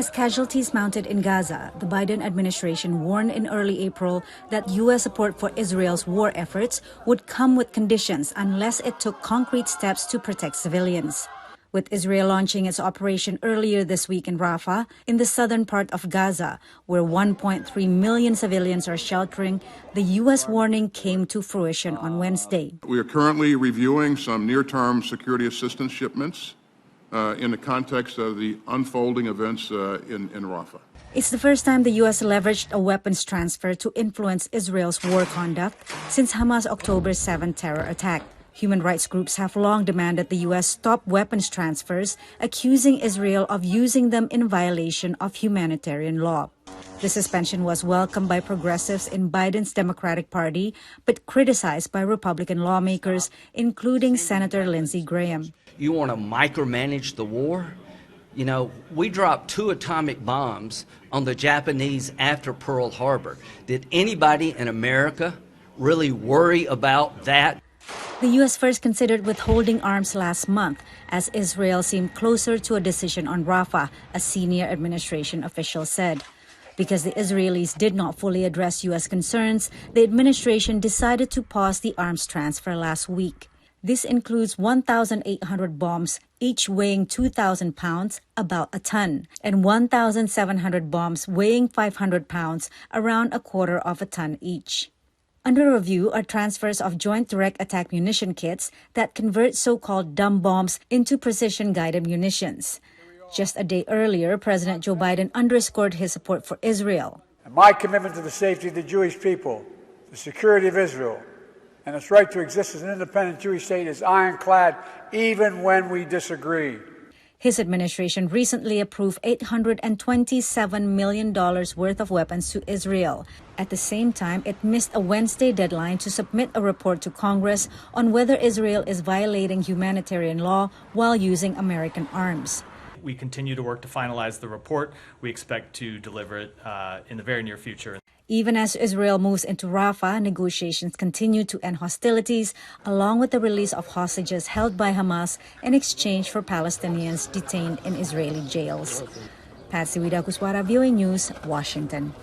As casualties mounted in Gaza, the Biden administration warned in early April that U.S. support for Israel's war efforts would come with conditions unless it took concrete steps to protect civilians. With Israel launching its operation earlier this week in Rafah, in the southern part of Gaza, where 1.3 million civilians are sheltering, the U.S. warning came to fruition on Wednesday. We are currently reviewing some near-term security assistance shipments in the context of the unfolding events in Rafah. It's the first time the U.S. leveraged a weapons transfer to influence Israel's war conduct since Hamas' October 7 terror attack. Human rights groups have long demanded the U.S. stop weapons transfers, accusing Israel of using them in violation of humanitarian law. The suspension was welcomed by progressives in Biden's Democratic Party, but criticized by Republican lawmakers, including Senator Lindsey Graham. You want to micromanage the war? You know, we dropped 2 atomic bombs on the Japanese after Pearl Harbor. Did anybody in America really worry about that? The U.S. first considered withholding arms last month as Israel seemed closer to a decision on Rafah, a senior administration official said. Because the Israelis did not fully address U.S. concerns, the administration decided to pause the arms transfer last week. This includes 1,800 bombs, each weighing 2,000 pounds, about a ton, and 1,700 bombs weighing 500 pounds, around a quarter of a ton each. Under review are transfers of Joint Direct Attack Munition kits that convert so-called dumb bombs into precision-guided munitions. Just a day earlier, President Joe Biden underscored his support for Israel. And my commitment to the safety of the Jewish people, the security of Israel, and its right to exist as an independent Jewish state is ironclad, even when we disagree. His administration recently approved $827 million worth of weapons to Israel. At the same time, it missed a Wednesday deadline to submit a report to Congress on whether Israel is violating humanitarian law while using American arms. We continue to work to finalize the report. We expect to deliver it in the very near future. Even as Israel moves into Rafah, negotiations continue to end hostilities, along with the release of hostages held by Hamas in exchange for Palestinians detained in Israeli jails. Patsy, Widakuswara, VOA News, Washington.